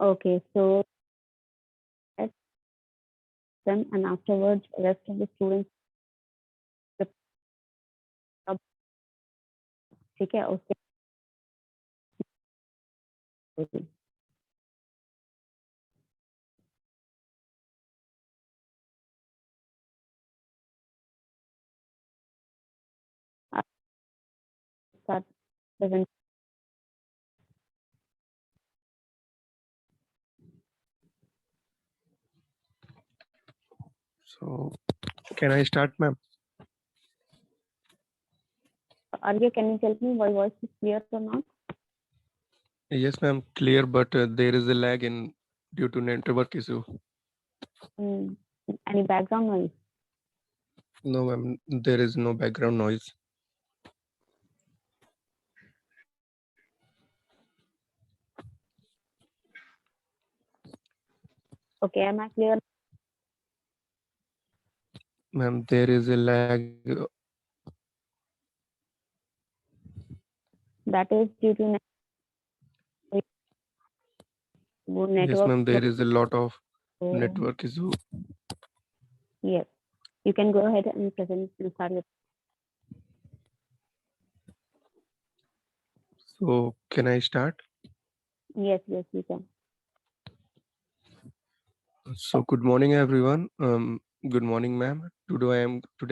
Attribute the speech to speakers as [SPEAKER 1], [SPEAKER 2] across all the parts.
[SPEAKER 1] Okay, so let's them and afterwards rest of the students ठीक है उसके start present.
[SPEAKER 2] So, can I start, ma'am?
[SPEAKER 1] Arya, can you tell me my voice is clear or not?
[SPEAKER 2] Yes, ma'am, clear, but there is a lag in due to network issue.
[SPEAKER 1] Any background noise?
[SPEAKER 2] No, ma'am, there is no background noise.
[SPEAKER 1] Okay, am I clear?
[SPEAKER 2] Ma'am, there is a lag.
[SPEAKER 1] That is due to network.
[SPEAKER 2] Yes, ma'am, there is a lot of
[SPEAKER 1] So,
[SPEAKER 2] network issue.
[SPEAKER 1] yes, you can go ahead and present and start your.
[SPEAKER 2] So, can I start?
[SPEAKER 1] Yes, yes, you can.
[SPEAKER 2] So, good morning, everyone. Good morning, ma'am. Today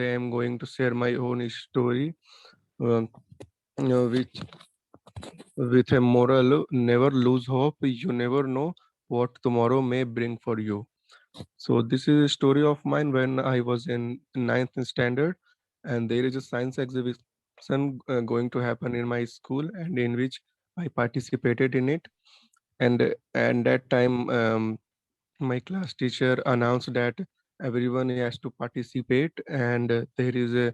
[SPEAKER 2] I am going to share my own story, um, which with a moral: never lose hope. You never know what tomorrow may bring for you. So this is a story of mine when I was in ninth standard, and there is a science exhibition going to happen in my school, and in which I participated in it. And that time, my class teacher announced that everyone has to participate, and there is a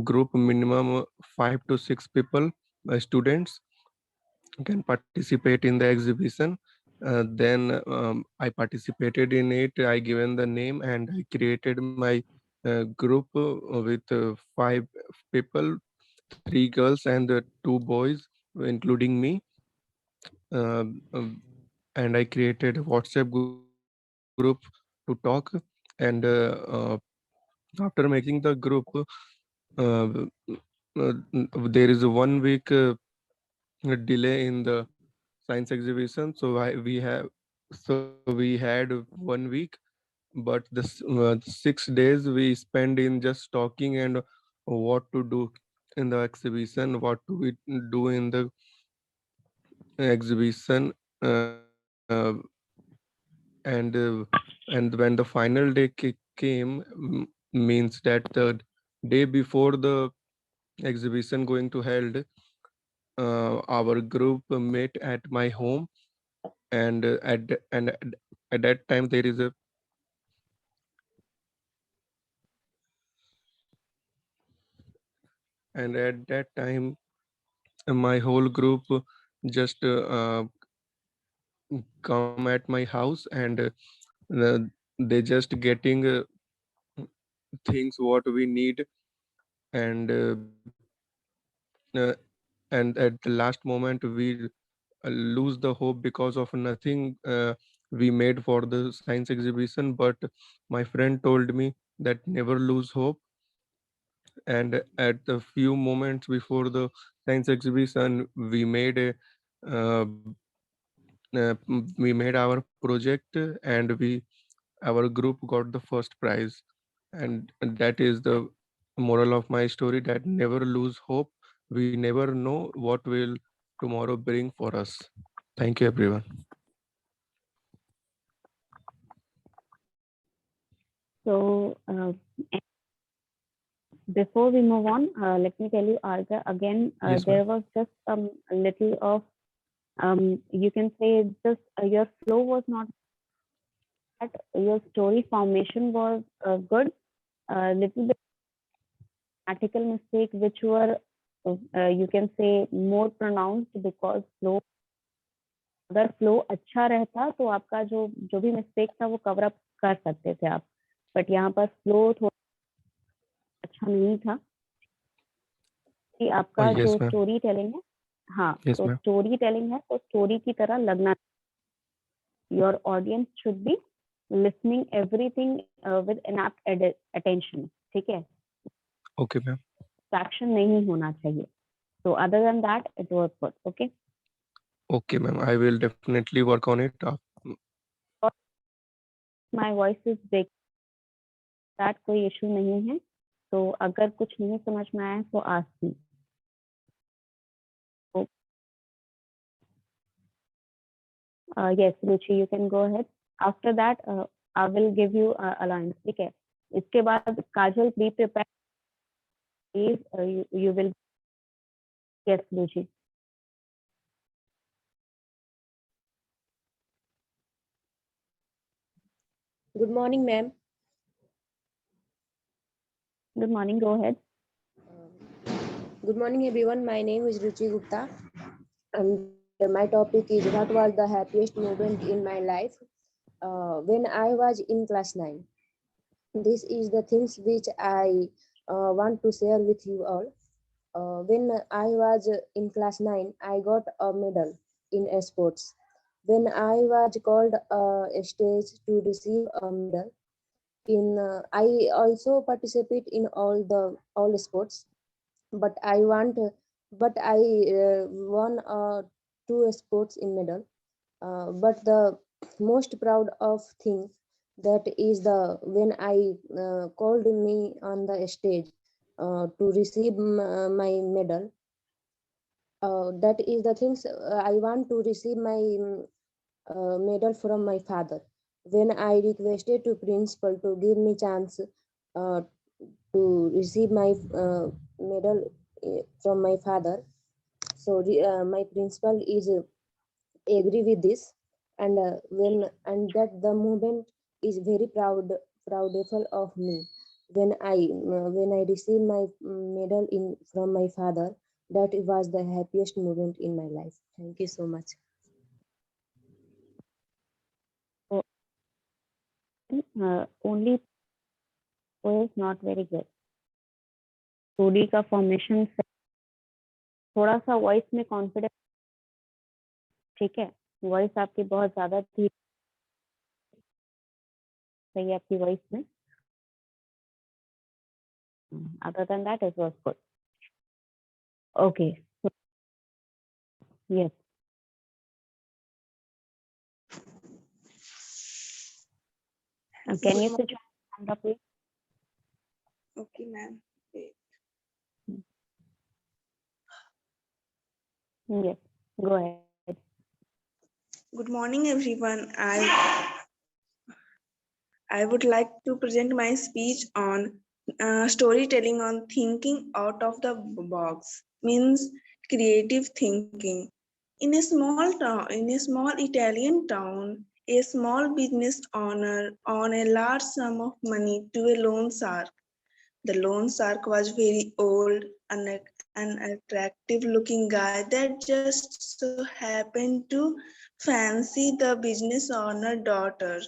[SPEAKER 2] group minimum 5 to 6 people, students can participate in the exhibition. Then I participated in it. I given the name and I created my group with 5 people, 3 girls and 2 boys, including me. And I created a WhatsApp group to talk. And after making the group, uh, there is a 1 week delay in the science exhibition, so we had 1 week, but the 6 days we spend in just talking and what to do in the exhibition, what do we do in the exhibition. Uh, and uh, and when the final day came, means that the day before the exhibition going to held, our group met at my home. And at that time there is a and at that time my whole group just come at my house, and uh, they just getting things what we need. And uh, uh, and at the last moment we lose the hope because of nothing we made for the science exhibition. But my friend told me that never lose hope. And at the few moments before the science exhibition, uh, we made our project, and we our group got the first prize. And that is the moral of my story, that never lose hope. We never know what will tomorrow bring for us. Thank you, everyone.
[SPEAKER 1] So, before we move on, let me tell you, Arga, again,
[SPEAKER 2] Yes,
[SPEAKER 1] there
[SPEAKER 2] ma'am.
[SPEAKER 1] was just a little of, you can say, just your flow was not that, your story formation was good, a little bit article mistake, which were, you can say, more pronounced because flow, अगर flow अच्छा रहता तो आपका जो जो भी mistake था वो कवर अप कर सकते थे आप, बट यहाँ पर फ्लो थोड़ा अच्छा नहीं था कि आपका
[SPEAKER 2] Yes,
[SPEAKER 1] जो
[SPEAKER 2] ma'am.
[SPEAKER 1] स्टोरी टेलिंग है, हाँ
[SPEAKER 2] Yes,
[SPEAKER 1] तो
[SPEAKER 2] ma'am.
[SPEAKER 1] स्टोरी टेलिंग है तो स्टोरी की तरह लगना, your audience should be listening everything with enapt attention. ठीक है?
[SPEAKER 2] Okay, ma'am.
[SPEAKER 1] Distraction नहीं होना चाहिए. So other than that, it was good. Okay.
[SPEAKER 2] Okay, ma'am. I will definitely work on it.
[SPEAKER 1] My voice is big. That कोई issue नहीं है. तो अगर कुछ नहीं समझ में आया तो ask me. So, yes, Ruchi, you can go ahead. After that, I will give you a line. ठीक है. इसके बाद काजल be prepared. Please, you will. Yes, Ruchi.
[SPEAKER 3] Good morning, ma'am.
[SPEAKER 1] Good morning. Go ahead.
[SPEAKER 3] Good morning, everyone. My name is Ruchi Gupta, and my topic is what was the happiest moment in my life when I was in class 9. This is the things which I want to share with you all. When I was in class 9, I got a medal in sports. When I was called a stage to receive a medal, I also participate in all sports, but I won two sports in medal. But the most proud of thing that is the when I called me on the stage to receive my medal. That is the things I want to receive my medal from my father. When I requested to principal to give me chance uh, to receive my medal from my father, so my principal is agree with this, and that the moment is very proudful of me when I received my medal in from my father. That was the happiest moment in my life. Thank you so much.
[SPEAKER 1] Only is not very good. Story का formation थोड़ा सा voice में confidence. ठीक है. Voice आपकी बहुत ज्यादा थी. सही आपकी वॉइस में. Other than that, it was good. Okay. Yes. Can you switch on camera, please?
[SPEAKER 4] Okay, ma'am.
[SPEAKER 1] Yes. Go ahead.
[SPEAKER 4] Good morning, everyone. I would like to present my speech on storytelling on thinking out of the box, means creative thinking. In a small Italian town, a small business owner owed a large sum of money to a loan shark. The loan shark was very old and an attractive looking guy that just so happened to fancy the business owner's daughter.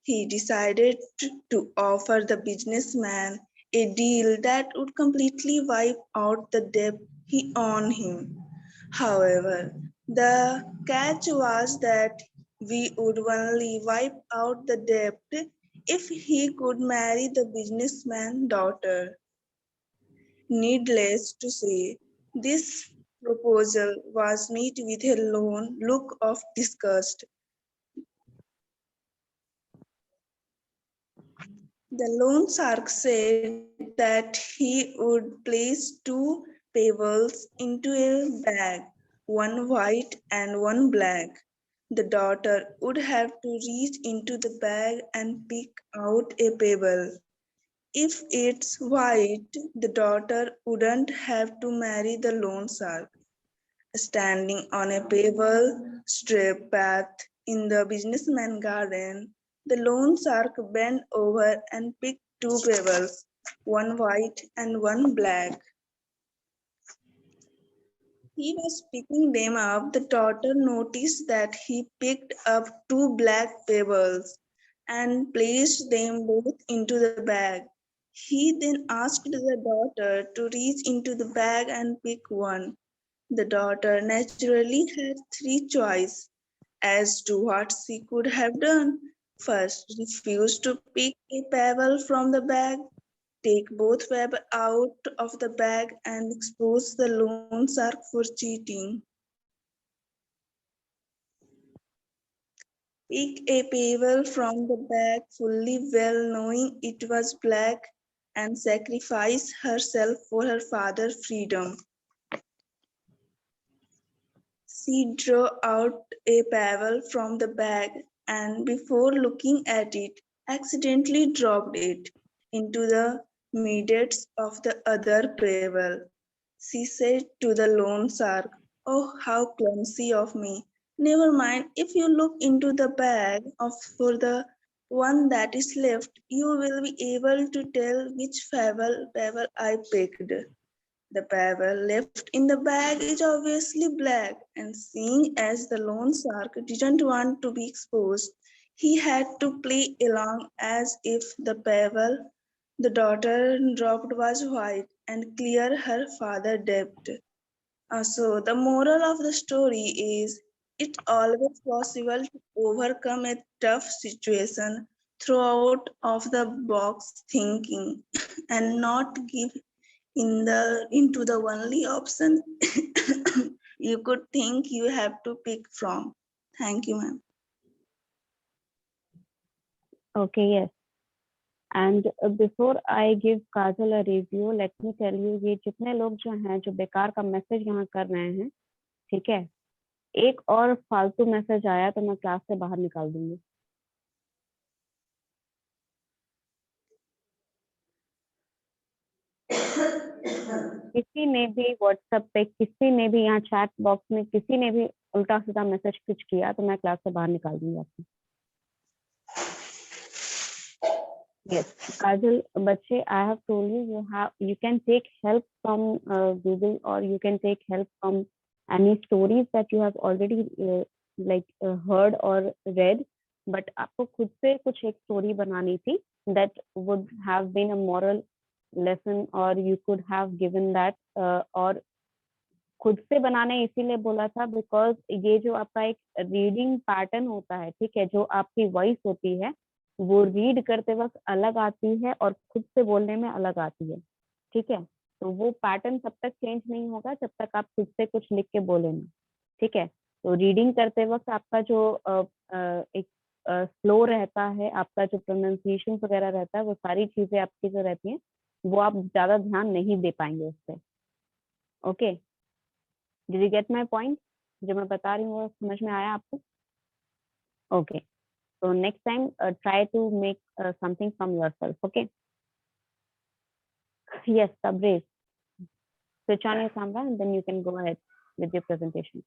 [SPEAKER 4] He decided to offer the businessman a deal that would completely wipe out the debt he owed him. However, the catch was that we would only wipe out the debt if he could marry the businessman's daughter. Needless to say, this proposal was met with a lone look of disgust. The loan shark said that he would place two pebbles into a bag, one white and one black. The daughter would have to reach into the bag and pick out a pebble. If it's white, the daughter wouldn't have to marry the loan shark. Standing on a pebble-striped path in the businessman's garden, the lone shark bent over and picked two pebbles, one white and one black. He was picking them up. The daughter noticed that he picked up two black pebbles and placed them both into the bag. He then asked the daughter to reach into the bag and pick one. The daughter naturally had three choices. as to what she could have done. First, refuse to pick a pebble from the bag, take both pebbles out of the bag and expose the loan shark for cheating. Pick a pebble from the bag fully well knowing it was black and sacrifice herself for her father's freedom. She drew out a pebble from the bag and before looking at it, accidentally dropped it into the midst of the other pebble. She said to the loan shark, "Oh, how clumsy of me. Never mind, if you look into the bag for the one that is left, you will be able to tell which pebble I picked." The pebble left in the bag is obviously black, and seeing as the lone shark didn't want to be exposed, he had to play along as if the pebble the daughter dropped was white and clear her father debt. So the moral of the story is it's always possible to overcome a tough situation throughout of the box thinking and not give into the only option you could think you have to pick from. Thank you, ma'am.
[SPEAKER 1] Okay, yes. And before I give Kajal a review, let me tell you, ये जितने लोग जो हैं जो बेकार का message यहाँ कर रहे हैं, ठीक है, एक और फालतू मैसेज आया तो मैं क्लास से बाहर निकाल दूंगी। किसी ने भी व्हाट्सएप पे, किसी ने भी यहाँ चैट बॉक्स में किसी ने भी उल्टा सीधा मैसेज कुछ किया तो मैं क्लास से बाहर निकाल दूंगी आपको। Yes, Kajal, बच्चे, I have told you you can take help from Google or you can take help from any stories that you have already heard or read, but आपको खुद से कुछ एक story बनानी थी that would have been a moral lesson or you could have given that और खुद से बनाने इसीलिए बोला था बिकॉज ये जो आपका एक रीडिंग पैटर्न होता है, ठीक है, जो आपकी वॉइस होती है वो रीड करते वक्त अलग आती है और खुद से बोलने में अलग आती है, ठीक है। तो वो पैटर्न तब तक चेंज नहीं होगा जब तक आप खुद से कुछ लिख के बोले ना, ठीक है। तो रीडिंग करते वक्त आपका जो एक फ्लो रहता है, आपका जो प्रोनाउंसिएशन वगैरह रहता है, वो सारी चीजें आपकी जो रहती हैं वो आप ज्यादा ध्यान नहीं दे पाएंगे उस पर। Okay, did you get my point? जो मैं बता रही हूँ वो समझ में आया आपको? Okay, so next time try to make something from yourself. Okay, yes, Tabriz, switch on your camera and then you can go ahead with your presentation.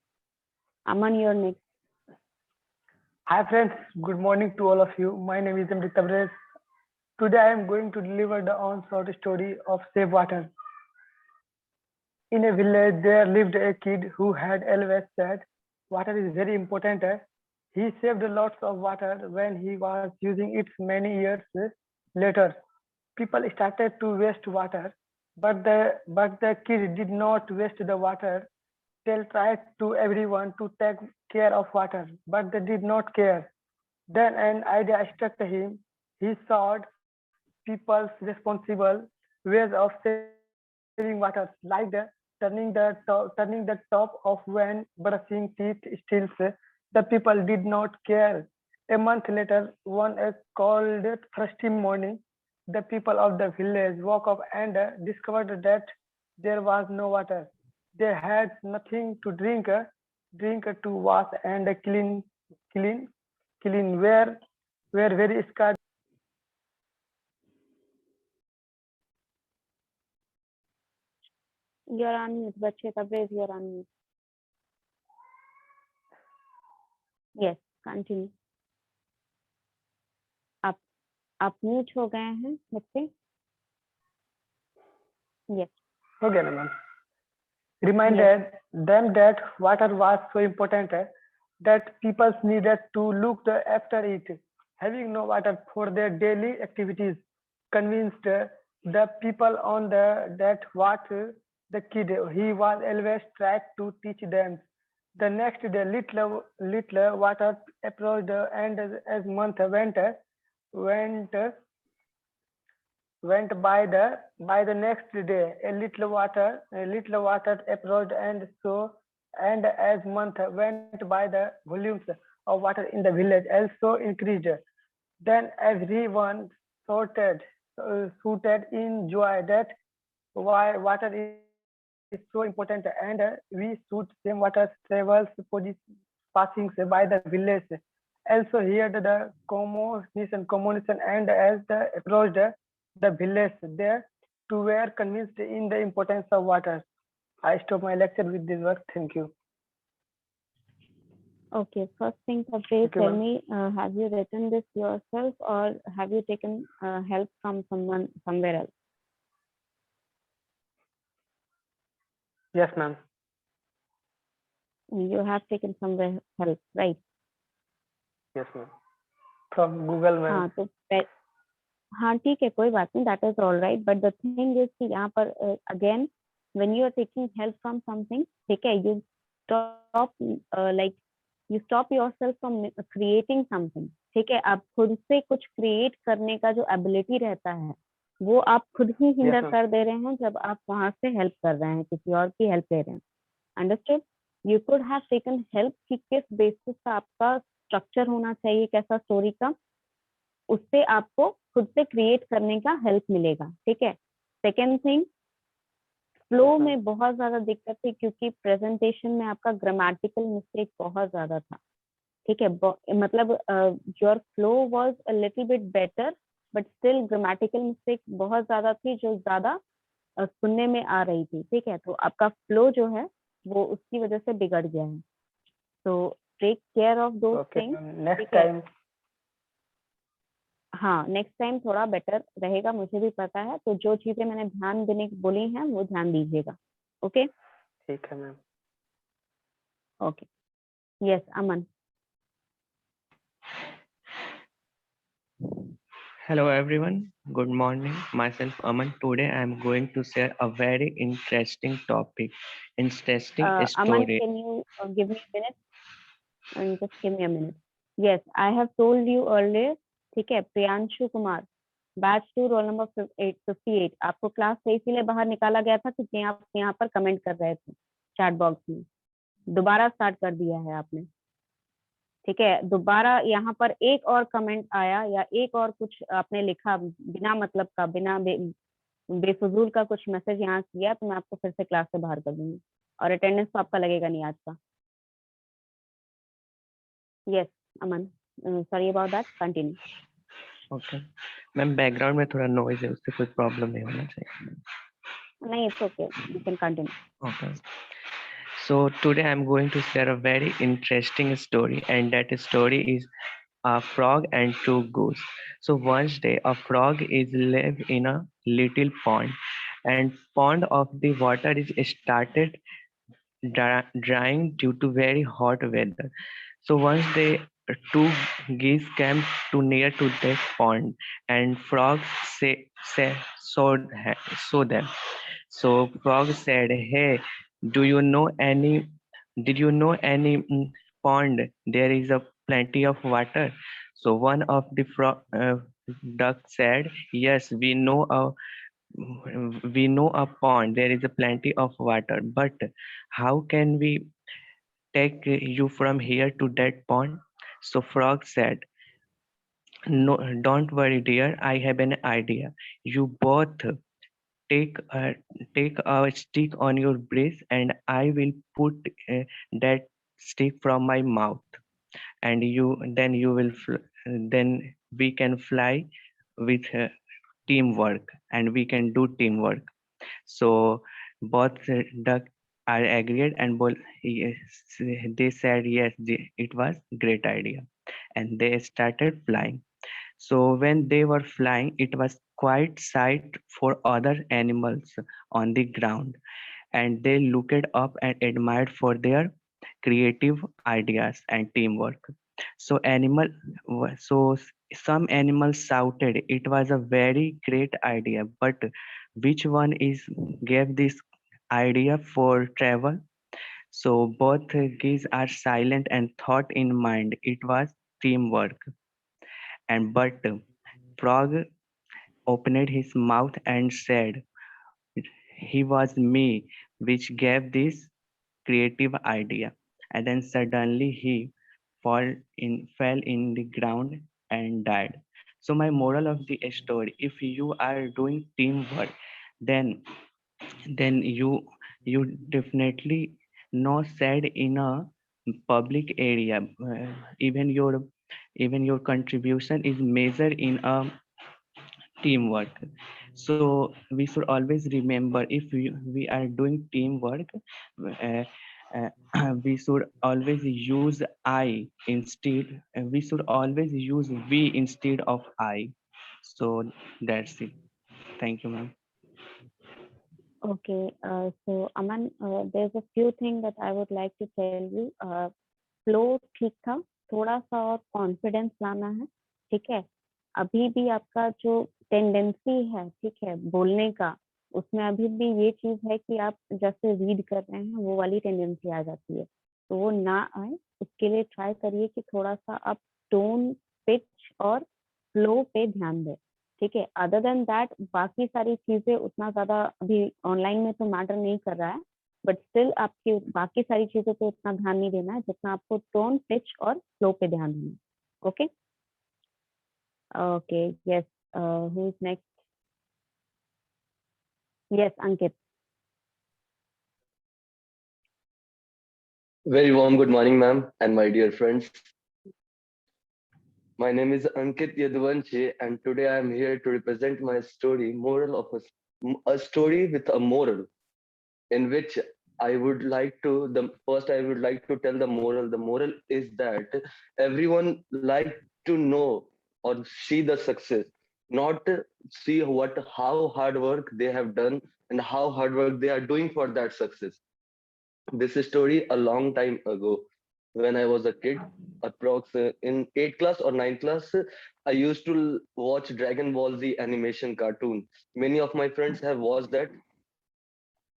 [SPEAKER 1] Aman, you're next.
[SPEAKER 5] Hi friends, good morning to all of you. My name is Tabriz. Today I am going to deliver the own short story of Save Water. In a village there lived a kid who had always said water is very important. He saved lots of water when he was using it many years later. People started to waste water, but the kid did not waste the water. They tried to everyone to take care of water, but they did not care. Then an idea struck him. He sought people's responsible ways of saving water, like turning the top off when brushing teeth. Still, the people did not care. A month later, one a cold, frosty morning, the people of the village woke up and discovered that there was no water. They had nothing to drink to wash and clean, clean. Were very scared.
[SPEAKER 1] You're on mute, बच्चे, Tabriz, you're on mute. Yes, continue. आप mute हो गए हैं बच्चे? Yes.
[SPEAKER 5] Okay, ma'am. Reminded them that water was so important that people needed to look after it. Having no water for their daily activities convinced the people on that what the kid he was always tried to teach them. The next day, little water approached, and as month went went by the next day, a little water approached, and so and as month went by, the volumes of water in the village also increased. Then everyone shouted in joy that why water is so important, and we shoot same water travels passing by the village. Also heard the commotion, and as they approached the village, they too were convinced in the importance of water. I stop my lecture with this work. Thank you.
[SPEAKER 1] Okay, first thing, Tabrez,
[SPEAKER 5] Thank you,
[SPEAKER 1] tell
[SPEAKER 5] ma'am.
[SPEAKER 1] me, have you written this yourself or have you taken help from someone somewhere else?
[SPEAKER 5] Yes, ma'am.
[SPEAKER 1] You have taken somewhere help, right?
[SPEAKER 5] Yes, ma'am. From Google, ma'am.
[SPEAKER 1] हाँ तो हाँ ठीक है, कोई बात नहीं, that is all right, but the thing is कि यहाँ पर again when you are taking help from something, ठीक है, you stop like you stop yourself from creating something, ठीक है, आप खुद से कुछ क्रिएट करने का जो एबिलिटी रहता है वो आप खुद ही हिंडर
[SPEAKER 5] ma'am.
[SPEAKER 1] कर दे रहे हैं जब आप वहां से हेल्प कर रहे हैं, किसी और की हेल्प ले रहे हैं। Understood? You could have taken help कि किस बेसिस पे आपका स्ट्रक्चर होना चाहिए, कैसा स्टोरी का, उससे आपको खुद से क्रिएट करने का हेल्प मिलेगा, ठीक है। Second thing, flow
[SPEAKER 5] Yes, ma'am.
[SPEAKER 1] में बहुत ज्यादा दिक्कत थी क्योंकि प्रेजेंटेशन में आपका ग्रामेटिकल मिस्टेक बहुत ज्यादा था, ठीक है, मतलब your flow was a little bit better but still grammatical mistake बहुत ज्यादा थी जो ज्यादा सुनने में आ रही थी, ठीक है, तो आपका फ्लो जो है वो उसकी वजह से बिगड़ गया है। तो take care of those
[SPEAKER 5] Okay,
[SPEAKER 1] things,
[SPEAKER 5] ma'am. Next
[SPEAKER 1] ठीक है।
[SPEAKER 5] time.
[SPEAKER 1] हाँ, नेक्स्ट टाइम थोड़ा बेटर रहेगा, मुझे भी पता है, तो जो चीजें मैंने ध्यान देने की बोली हैं वो ध्यान दीजिएगा। ओके
[SPEAKER 5] ठीक है, ma'am.
[SPEAKER 1] Okay, yes Aman.
[SPEAKER 6] Hello everyone, good morning. Myself Aman. Today I am going to share a very interesting topic, interesting
[SPEAKER 1] Aman,
[SPEAKER 6] story.
[SPEAKER 1] Can you give me a minute and just give me a minute. Yes, I have told you earlier, ठीक है, Priyanshu Kumar, batch 2, roll number 58। आपको class से इसीलिए बाहर निकाला गया था क्योंकि आप यहाँ पर कमेंट कर रहे थे चैट बॉक्स में। दोबारा स्टार्ट कर दिया है आपने, ठीक है, दोबारा यहाँ पर एक और कमेंट आया या एक और कुछ आपने लिखा बिना मतलब का, बिना बेफजूल का कुछ मैसेज यहाँ किया तो मैं आपको फिर से क्लास से बाहर कर दूंगी और अटेंडेंस तो आपका लगेगा नहीं आज का। Yes Aman, sorry about that, continue.
[SPEAKER 6] Okay. Ma'am background में थोड़ा नॉइज है, उससे कोई प्रॉब्लम नहीं होना चाहिए.
[SPEAKER 1] नहीं, it's okay, you can continue.
[SPEAKER 6] Okay. So today I'm going to share a very interesting story, and that story is a frog and two goose. So one day a frog is live in a little pond, and pond of the water is started drying due to very hot weather. So once they two geese came too near to that pond, and frog saw them. So frog said, "Hey, do you know any? Did you know any pond? There is a plenty of water." So one of the duck said, "Yes, we know a pond. There is a plenty of water, but how can we take you from here to that pond?" So frog said, "No, don't worry, dear. I have an idea. You both take a take a stick on your breast, and I will put that stick from my mouth, and you will then we can fly with teamwork, and we can do teamwork." So both duck are agreed, and both yes, they said yes, it was great idea, and they started flying. So when they were flying, it was quite sight for other animals on the ground, and they looked up and admired for their creative ideas and teamwork. So some animals shouted it was a very great idea, but which one is gave this idea for travel? So both geese are silent and thought in mind it was teamwork. And but Frog opened his mouth and said, "He was me which gave this creative idea." And then suddenly he fell in the ground and died. So my moral of the story: if you are doing teamwork, then then you definitely not said in a public area. Even your contribution is measured in a teamwork. So we should always remember, if we are doing teamwork, uh, we should always use I instead. We should always use we instead of I. So that's it. Thank you, ma'am.
[SPEAKER 1] Okay, so Aman, there's a few things that I would like to tell you. Flow ठीक था, थोड़ा सा और confidence लाना है, ठीक है। अभी भी आपका जो टेंडेंसी है, ठीक है, बोलने का, उसमें अभी भी ये चीज है कि आप जैसे रीड कर रहे हैं वो वाली टेंडेंसी आ जाती है, तो वो ना आए उसके लिए ट्राई करिए कि थोड़ा सा आप टोन, पिच और फ्लो पे ध्यान दें, ठीक है। अदर देन दैट बाकी सारी चीजें उतना ज्यादा अभी ऑनलाइन में तो मैटर नहीं कर रहा है, बट स्टिल आपकी बाकी सारी चीजों पे उतना ध्यान नहीं देना है जितना आपको टोन, पिच और फ्लो पे ध्यान देना है। Okay okay, yes, who is next? Yes, Ankit.
[SPEAKER 7] Very warm good morning, ma'am, and my dear friends. My name is Ankit Yadvanshi, and today I am here to represent my story, moral of a story with a moral, in which I would like to the first I would like to tell the moral. The moral is that everyone like to know or see the success, not see what how hard work they have done and how hard work they are doing for that success. This story a long time ago, when I was a kid, approx in 8th class or 9th class, I used to watch Dragon Ball Z animation cartoon. Many of my friends have watched that.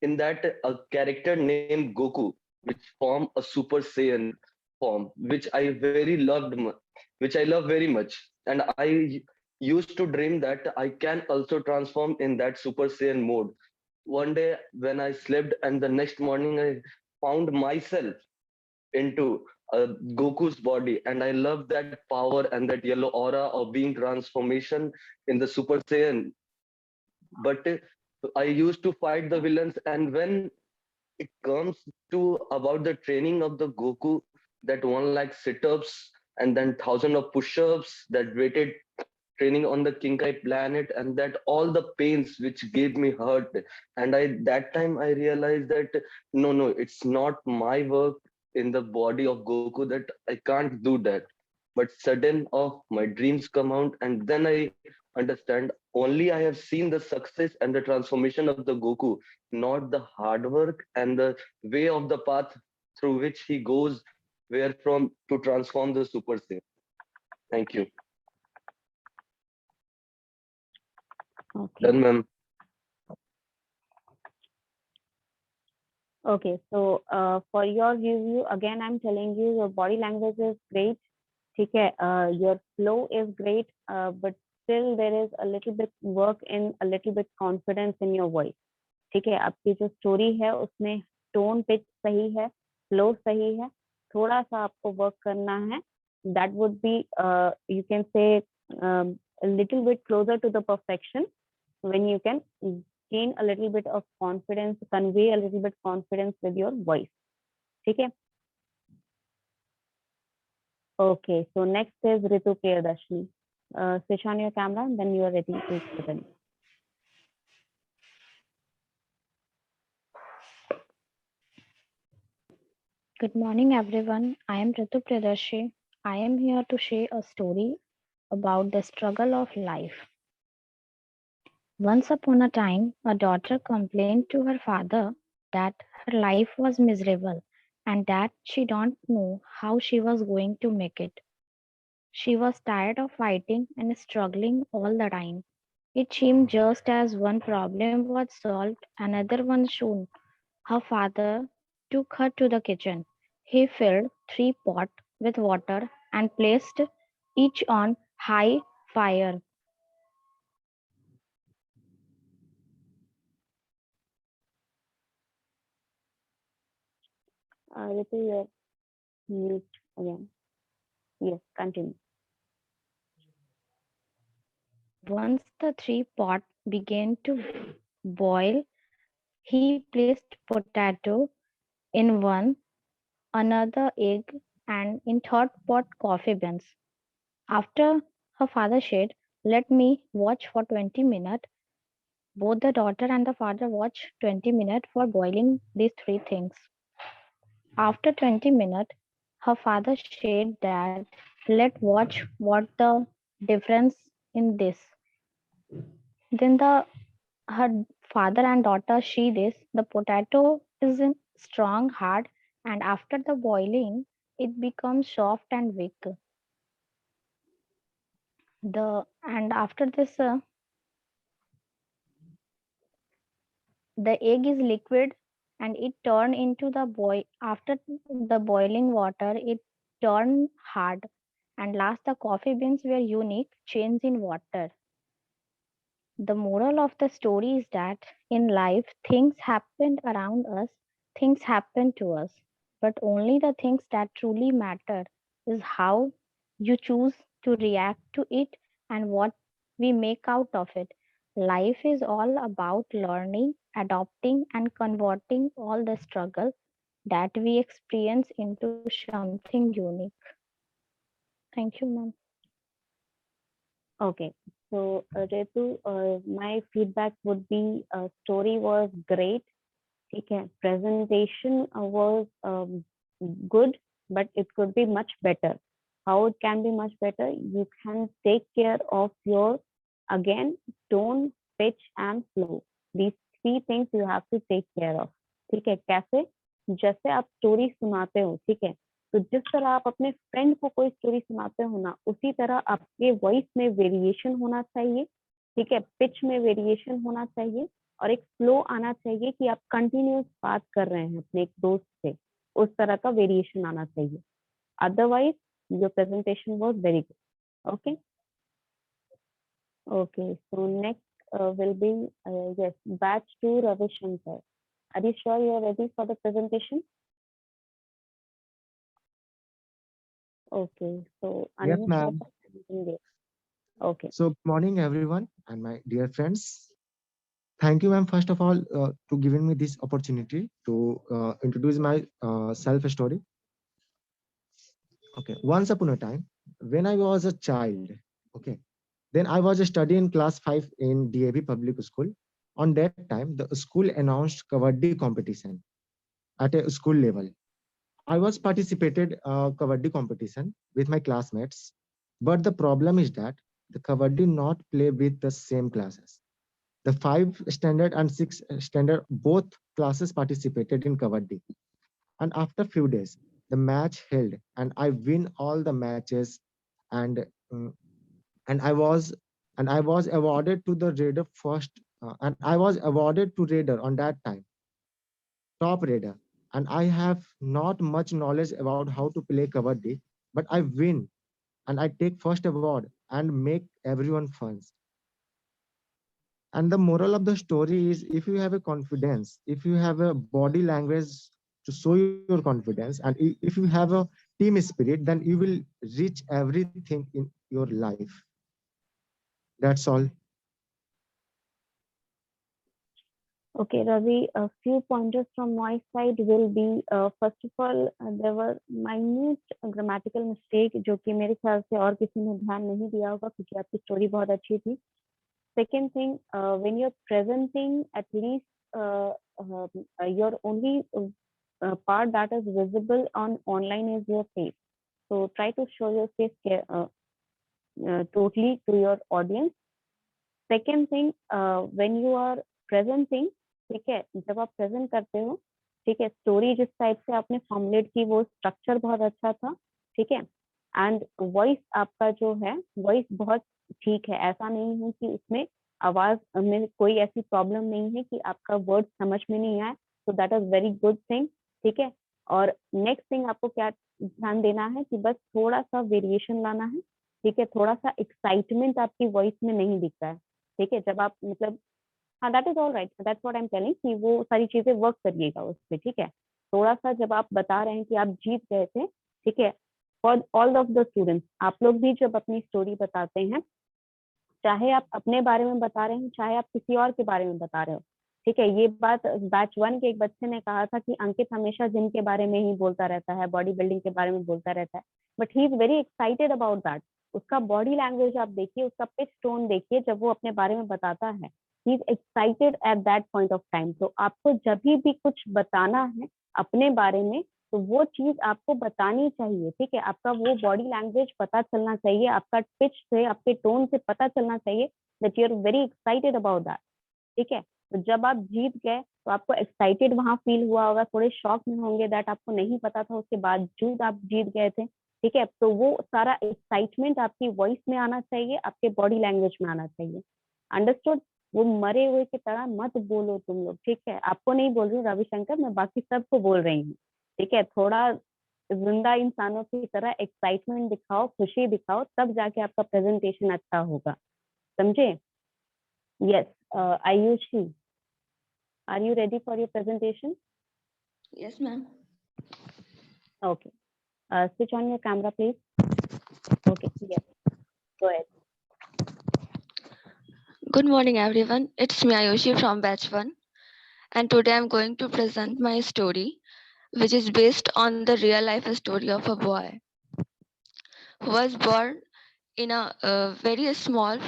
[SPEAKER 7] In that, a character named Goku, which form a Super Saiyan form, which I love very much, and I used to dream that I can also transform in that Super Saiyan mode. One day when I slept, and the next morning I found myself into Goku's body, and I love that power and that yellow aura of being transformation in the Super Saiyan. But I used to fight the villains, and when it comes to about the training of the Goku, that one like sit-ups and then thousand of push-ups, that weighted training on the Kinkai planet, and that all the pains which gave me hurt. And I that time I realized that no, it's not my work in the body of Goku, that I can't do that. But sudden of my dreams come out, and then I understand only I have seen the success and the transformation of the Goku, not the hard work and the way of the path through which he goes, where from to transform the Super Saiyan. Thank you.
[SPEAKER 1] Okay.
[SPEAKER 7] Done, ma'am.
[SPEAKER 1] Okay, so for your review, again, I'm telling you, your body language is great. ठीक है, your flow is great, but still there is a little bit work in a little bit confidence in your voice. ठीक है, आपकी जो story है उसमें tone, pitch सही है, फ्लो सही है, थोड़ा सा आपको वर्क करना है. That would be, you can say, a little bit closer to the perfection when you can gain a little bit of confidence, convey a little bit confidence with your voice. ठीक है. Okay, so next is Ritu Priyadashini. Switch on your camera and then you are ready to present.
[SPEAKER 8] Good morning, everyone. I am Ritu Priyadarshi. I am here to share a story about the struggle of life. Once upon a time, a daughter complained to her father that her life was miserable and that she don't know how she was going to make it. She was tired of fighting and struggling all the time. It seemed just as one problem was solved, another one soon. Her father took her to the kitchen. He filled 3 pots with water and placed each on high fire.
[SPEAKER 1] Ritu, you're mute again. Yes, continue.
[SPEAKER 8] Once the 3 pots began to boil, he placed potato in one, another egg, and in third pot coffee beans. After her father said, "Let me watch for 20 minutes," both the daughter and the father watched 20 minutes for boiling these three things. After 20 minutes, her father said that, "Let's watch what the difference in this." Then her father and daughter see this. The potato is in strong, hard, and after the boiling, it becomes soft and weak. After this, the egg is liquid and it turn into the boil. After the boiling water, it turned hard. And last, the coffee beans were unique change in water. The moral of the story is that in life, things happen around us, things happen to us, but only the things that truly matter is how you choose to react to it and what we make out of it. Life is all about learning, adopting, and converting all the struggle that we experience into something unique. Thank you, ma'am.
[SPEAKER 1] Okay. So, Ritu, my feedback would be story was great. Okay. Presentation was good, but it could be much better. How it can be much better? You can take care of your, again, tone, pitch, and flow. These three things you have to take care of. ठीक है? कैसे? जैसे आप story सुनाते हो, ठीक है? तो जिस तरह आप अपने फ्रेंड को कोई स्टोरी सुनाते हो ना, उसी तरह आपके वॉइस में वेरिएशन होना चाहिए, ठीक है? पिच में वेरिएशन होना चाहिए और एक फ्लो आना चाहिए कि आप कंटिन्यूस बात कर रहे हैं अपने एक दोस्त से, उस तरह का वेरिएशन आना चाहिए. Otherwise, your presentation was very good. Okay. Okay. So next will be yes, batch 2 Ravi Shankar. Are you sure you are ready for the presentation? Okay. So
[SPEAKER 9] Yes,
[SPEAKER 1] unmute
[SPEAKER 9] ma'am.
[SPEAKER 1] yourself and begin there. Okay.
[SPEAKER 9] So, good morning, everyone, and my dear friends. Thank you, ma'am, first of all, to giving me this opportunity to introduce my self story. Okay. Once upon a time, when I was a child, okay, then I was studying class 5 in DAB public school. On that time, the school announced kabaddi competition at a school level. I was participated kabaddi competition with my classmates, but the problem is that the kabaddi not play with the same classes. The 5 standard and 6 standard both classes participated in kabaddi. And after few days, the match held, and I win all the matches, and mm, and I was and I was awarded to the raider first, and I was awarded to raider on that time, top raider. And I have not much knowledge about how to play kabaddi, but I win and I take first award and make everyone fun. And the moral of the story is, if you have a confidence, if you have a body language to show your confidence, and if you have a team spirit, then you will reach everything in your life. That's all.
[SPEAKER 1] Okay, Ravi, a few pointers from my side will be, first of all, there were minute grammatical mistake जो कि मेरे ख्याल से और किसी ने ध्यान नहीं दिया होगा क्योंकि आपकी स्टोरी बहुत अच्छी थी. Second thing, when you're presenting, at least your only part that is visible on online is your face. So try to show your face totally to your audience. Second thing, when you are presenting, ठीक है, जब आप present करते हो, ठीक है, story जिस type से आपने फॉर्मुलेट की वो स्ट्रक्चर बहुत अच्छा था, ठीक है, एंड वॉइस आपका जो है वॉइस बहुत ठीक है, ऐसा नहीं है कि उसमें आवाज में कोई ऐसी प्रॉब्लम नहीं है कि आपका वर्ड समझ में नहीं आए, so that is very good thing. ठीक है। और नेक्स्ट थिंग आपको क्या ध्यान देना है कि बस थोड़ा सा वेरिएशन लाना है, ठीक है। थोड़ा सा एक्साइटमेंट आपकी वॉइस में नहीं दिखता है, ठीक है। जब आप मतलब हाँ, that is all right, that's what I am telling कि वो सारी चीजें वर्क करिएगा उस पे, ठीक है। थोड़ा सा जब आप बता रहे हैं कि आप जीत गए थे, ठीक है, for all of the students, आप लोग भी जब अपनी स्टोरी बताते हैं, चाहे आप अपने बारे में बता रहे हो, चाहे आप किसी और के बारे में बता रहे हो, ठीक है। ये बात बैच 1 के एक बच्चे ने कहा था कि अंकित हमेशा जिम के बारे में ही बोलता रहता है, बॉडी बिल्डिंग के बारे में बोलता रहता है, but he is very excited about that. उसका बॉडी लैंग्वेज आप देखिए, उसका पिच टोन देखिए, जब वो अपने बारे में बताता है, he is excited at that point of time. तो आपको जब भी कुछ बताना है अपने बारे में, तो वो चीज आपको बतानी चाहिए, ठीक है। आपका वो बॉडी लैंग्वेज पता चलना चाहिए, आपका पिच से, आपके टोन से पता चलना चाहिए that you are very excited about that, ठीक है। तो जब आप जीत गए तो आपको एक्साइटेड वहां फील हुआ होगा, थोड़े शॉक में होंगे दैट आपको नहीं पता था, उसके बावजूद आप जीत गए थे, ठीक है। तो वो सारा एक्साइटमेंट आपकी वॉइस में आना चाहिए, आपके बॉडी लैंग्वेज में आना चाहिए, अंडरस्टूड। वो मरे हुए की तरह मत बोलो तुम लोग, ठीक है। आपको नहीं बोल रही हूँ रविशंकर, मैं बाकी सबको बोल रही हूँ, ठीक है। थोड़ा जिंदा इंसानों की तरह एक्साइटमेंट दिखाओ, खुशी दिखाओ, तब जाके आपका प्रेजेंटेशन अच्छा होगा, समझे। Yes, Ayushi, are you ready for your presentation?
[SPEAKER 4] Yes, ma'am.
[SPEAKER 1] Okay, switch on your camera please. Okay, yes, go ahead.
[SPEAKER 10] Good morning, everyone. It's me, Ayushi from Batch 1, and today I'm going to present my story, which is based on the real life story of a boy who was born in a very small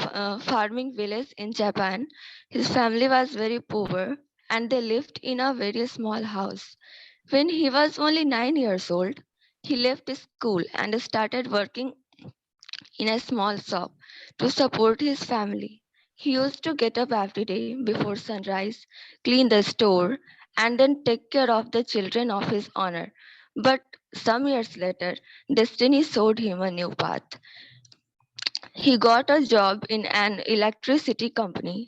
[SPEAKER 10] farming village in Japan. His family was very poor and they lived in a very small house. When he was only 9 years old, he left school and started working in a small shop to support his family. He used to get up every day before sunrise, clean the store, and then take care of the children of his owner. But some years later, destiny showed him a new path. He got a job in an electricity company.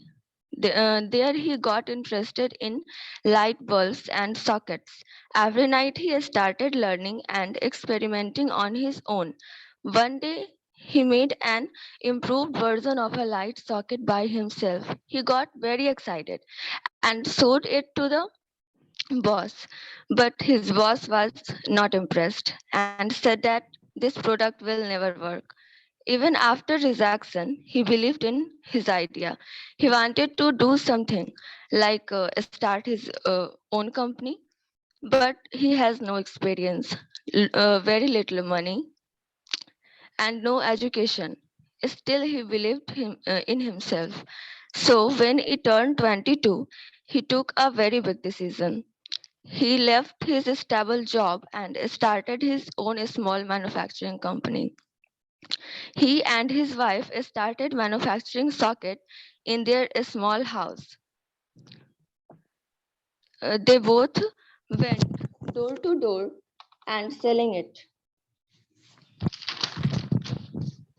[SPEAKER 10] There he got interested in light bulbs and sockets. Every night he started learning and experimenting on his own. One day he made an improved version of a light socket by himself. He got very excited and showed it to the boss. But his boss was not impressed and said that this product will never work. Even after rejection, he believed in his idea. He wanted to do something like start his own company, but he has no experience, very little money, and no education. Still, he believed in himself. So, when he turned 22, he took a very big decision. He left his stable job and started his own small manufacturing company. He and his wife started manufacturing socket in their small house. They both went door to door and selling it.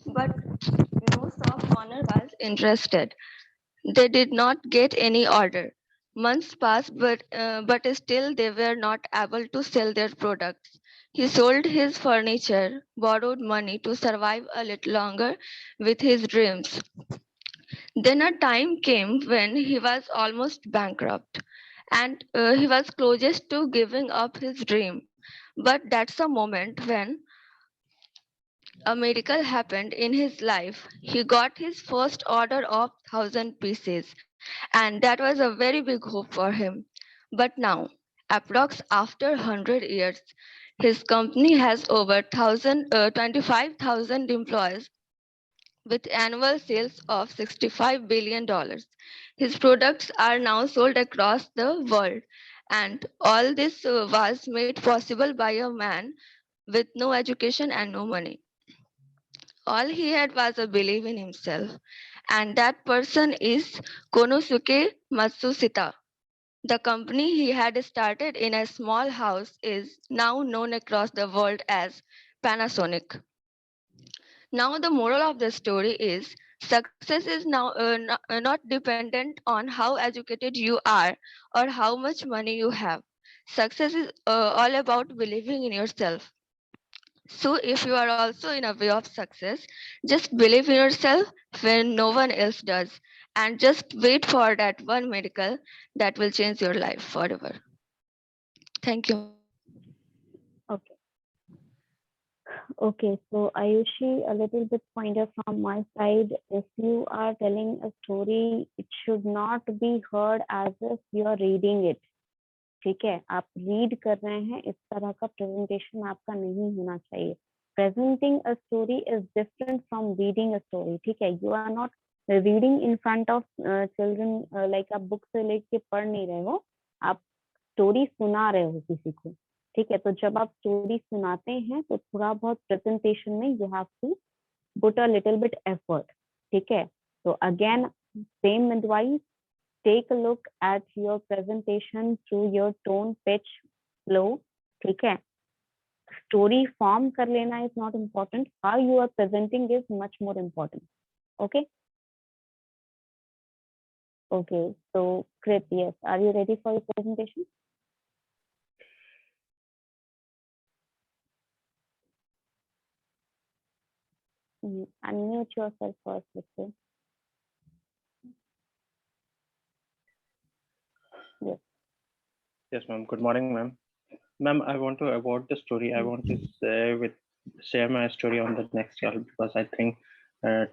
[SPEAKER 10] But no shop owner was interested. They did not get any order. Months passed, but still they were not able to sell their products. He sold his furniture, borrowed money to survive a little longer with his dreams. Then a time came when he was almost bankrupt and he was closest to giving up his dream. But that's a moment when a miracle happened in his life. He got his first order of 1,000 pieces, and that was a very big hope for him. But now, approx after 100 years, his company has over 25,000 employees with annual sales of $65 billion. His products are now sold across the world, and all this was made possible by a man with no education and no money. All he had was a belief in himself, and that person is Konosuke Matsushita. The company he had started in a small house is now known across the world as Panasonic. Now, the moral of the story is success is now not dependent on how educated you are or how much money you have. success is all about believing in yourself. So if you are also in a way of success, just believe in yourself when no one else does, and just wait for that one miracle that will change your life forever. Thank you.
[SPEAKER 1] Okay. Okay, so Ayushi, a little bit pointer from my side. If you are telling a story, it should not be heard as if you are reading it. ठीक है, आप read कर रहे हैं, इस तरह का presentation आपका नहीं होना चाहिए. Presenting a story is different from reading a story. ठीक है, you are not reading in front of children, like आप बुक से लेके पढ़ नहीं रहे हो, आप स्टोरी सुना रहे हो किसी को. ठीक है, तो जब आप स्टोरी सुनाते हैं तो थोड़ा बहुत प्रेजेंटेशन में you have to put a little bit effort. ठीक है, तो again same advice, take a look at your presentation through your tone, pitch, flow. ठीक है, story form कर लेना is not important, how you are presenting is much more important. Okay. Okay, so Krit, yes, are you ready for your presentation? Unmute yourself first, Victor. Yes.
[SPEAKER 11] Yes, ma'am. Good morning, ma'am. Ma'am, I want to about the story. I want to share my story on the next call because I think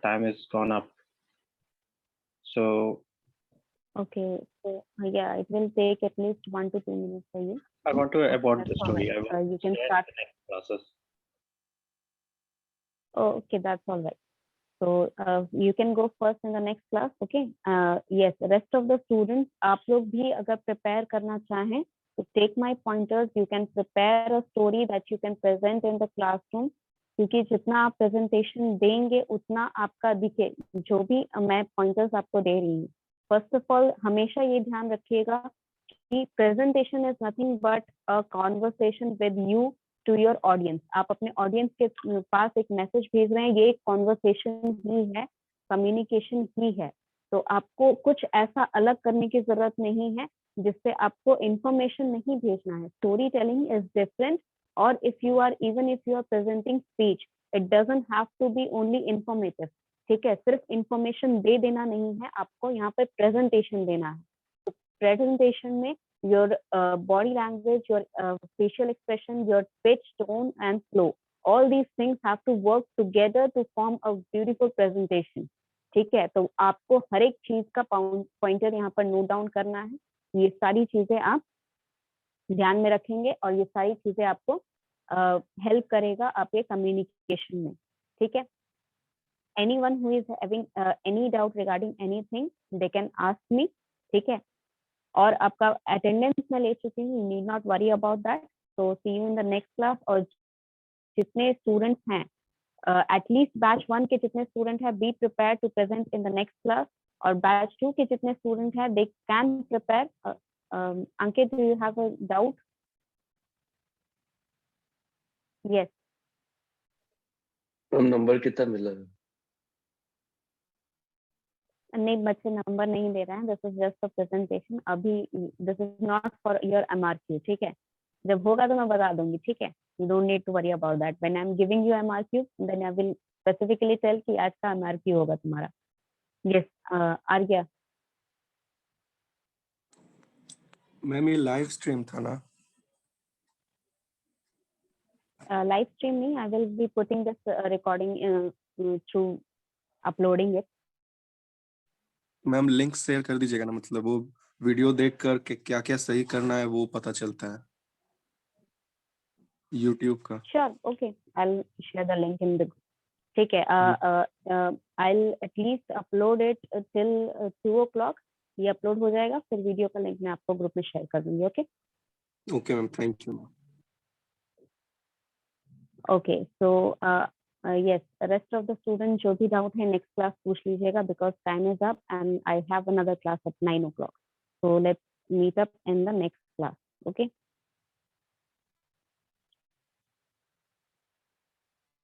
[SPEAKER 11] time is gone up. So.
[SPEAKER 1] Okay, so yeah, it will take at least 1 to 2 minutes for you.
[SPEAKER 11] I want to about the story.
[SPEAKER 1] Right.
[SPEAKER 11] I will
[SPEAKER 1] you can start
[SPEAKER 11] the next classes.
[SPEAKER 1] Oh, okay, that's all right. So you can go first in the next class. Okay. Yes, rest of the students, आप लोग भी अगर prepare करना चाहें तो take my pointers. You can prepare a story that you can present in the classroom. क्योंकि जितना आप presentation देंगे उतना आपका दिखे. जो भी मैं pointers आपको दे रही हूँ. First of all, हमेशा ये ध्यान रखिएगा कि presentation is nothing but a conversation with you to your audience. आप अपने audience के पास एक मैसेज भेज रहे हैं, ये एक कॉन्वर्सेशन ही है, कम्युनिकेशन ही है. तो आपको कुछ ऐसा अलग करने की जरूरत नहीं है जिससे आपको इंफॉर्मेशन नहीं भेजना है. Storytelling is different. और if you are presenting speech, it doesn't have to be only informative. ठीक है, सिर्फ इंफॉर्मेशन दे देना नहीं है, आपको यहाँ पे प्रेजेंटेशन देना है. तो प्रेजेंटेशन में your body language, your facial expression, your pitch, tone, and flow. All these things have to work together to form a beautiful presentation. ठीक है, तो आपको हर एक चीज का पॉइंटर यहाँ पर नोट डाउन करना है. ये सारी चीजें आप ध्यान में रखेंगे और ये सारी चीजें आपको हेल्प करेगा आपके कम्युनिकेशन में. ठीक है, anyone who is having any doubt regarding anything, they can ask me. ठीक है, और आपका अटेंडेंस में ले चुकी हूँ, need not worry about that. So see you in the next class. और जितने स्टूडेंट्स हैं, एटलीस्ट बैच 1 के जितने स्टूडेंट हैं, be prepare to present in the next class. और बैच 2 के जितने स्टूडेंट हैं, they can prepare. Ankit, do you have a doubt? Yes.
[SPEAKER 7] Number कितना मिला?
[SPEAKER 1] नहीं, बच्चे नंबर नहीं दे रहे हैं. This is just a presentation. अभी this is not for your MRQ. ठीक है, जब होगा तो मैं बता दूंगी. ठीक है, you don't need to worry about that. When I am giving you MRQ, then I will specifically tell कि आज का MRQ होगा तुम्हारा. यस, आर्या.
[SPEAKER 2] मैम, ये लाइव स्ट्रीम था ना?
[SPEAKER 1] लाइव स्ट्रीम नहीं, I will be putting this recording through uploading it.
[SPEAKER 2] Ma'am, link share कर दीजिएगा ना, मतलब वो वीडियो देख कर के क्या क्या सही करना है वो पता चलता है YouTube का.
[SPEAKER 1] Sure, okay, I will share the link in the group. ठीक है, I will at least upload it till 2 o'clock. ये अपलोड हो जाएगा, फिर वीडियो का लिंक मैं आपको ग्रुप में शेयर कर दूंगी. Okay.
[SPEAKER 2] Okay ma'am, thank you.
[SPEAKER 1] Okay, so yes, rest of the students जो भी डाउट है नेक्स्ट क्लास पूछ लीजिएगा, because time is up and I have another class at 9 o'clock. So let's meet up in the next class. Okay.